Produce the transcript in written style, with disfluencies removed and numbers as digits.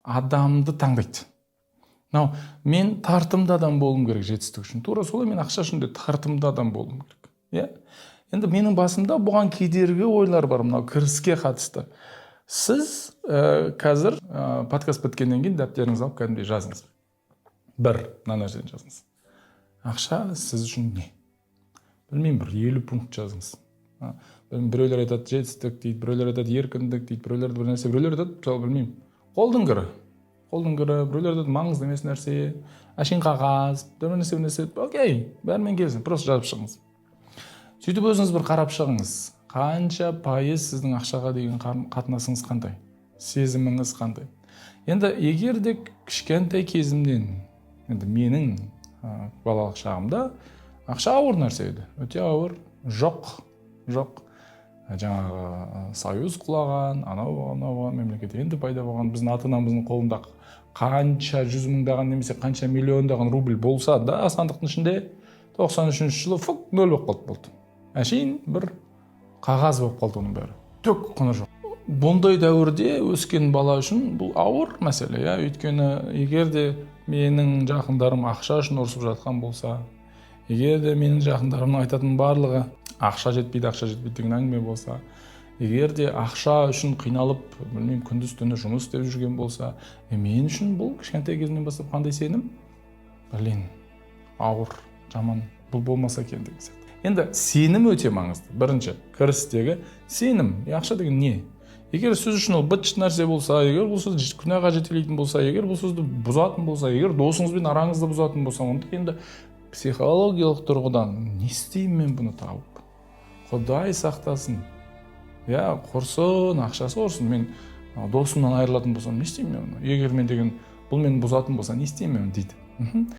адамды таңдайды. Мен тартымды адам болуым керек жетістік үшін. Тура солай мен ақша үшін де тартымды адам болуым керек. Иә? Енді менің басымда бұған кедергі ойлар бар, мынау кіріске қатысты. Сіз қазір подкаст біткеннен кейін дәптеріңізді алып кәдімгідей жазыңыз. Мына нәрсені жазыңыз. Ақша сіз үшін не? Білмеймін, бір 50 пункт жазыңыз. Біреулер айтады жетістік дейді, біреулер айтады еркіндік дейді, біреулер бір нәрсе, біреулер айтады, білмеймін, қолдың кірі, біреулер айтады маңызды емес нәрсе, әшейін қағаз, бір нәрсе, окей, бәрімен келсін, просто жазып шығыңыз. Сөйтіп өзіңіз бір қарап шығыңыз. Қанша пайыз сіздің ақшаға деген қатынасыңыз қандай? Сезіміңіз қандай? Енді егер де кішкентай кезімнен, енді менің балалық шағымда ақша ауыр нәрсе еді. Өте ауыр, жоқ. Жаңағы союз құлаған, анау мемлекет енді пайда болған, біздің ата-анамыздың қолында қанша 100 мыңдаған немесе қанша миллиондаған рубль болса да, сандықтың ішінде 93 жылы нөл болып қалды. Әшейін бір қағаз болып қалды оның бәрі. Түк құны жоқ. Бұндай дәуірде өскен бала үшін бұл ауыр мәселе, иә. Өйткені егер де менің жақындарым ақша үшін ұрысып жатқан болса, егер де менің жақындарымның айтатын барлығы ақша жетпейді деген әңгіме болса, егер де ақша үшін қиналып, білмеймін, күндіз-түні жұмыс істеп жүрген болса, мен үшін бұл кішкентай кезімнен бастап қандай сенім? Ауыр, жаман, бұл болмаса екен деген сияқты. Енді сенім өте маңызды. Бірінші, кірістегі сенім. Ақша деген не? Егер сіз үшін ол быт-шыт нәрсе болса, егер бұл сіз күнәға жетелейтін болса, егер бұл сізді бұзатын болса, егер досыңызбен араңызды бұзатын болса, онда енді психологиялық тұрғыдан не істеймін мен бұны тауып? Құдай сақтасын. Я, құрсын, ақшасы ұрсын. Мен досымнан айырылатын болсам, не істеймін мен? Егер мен деген бұл мені бұзатын болса, не істеймін мен дейді.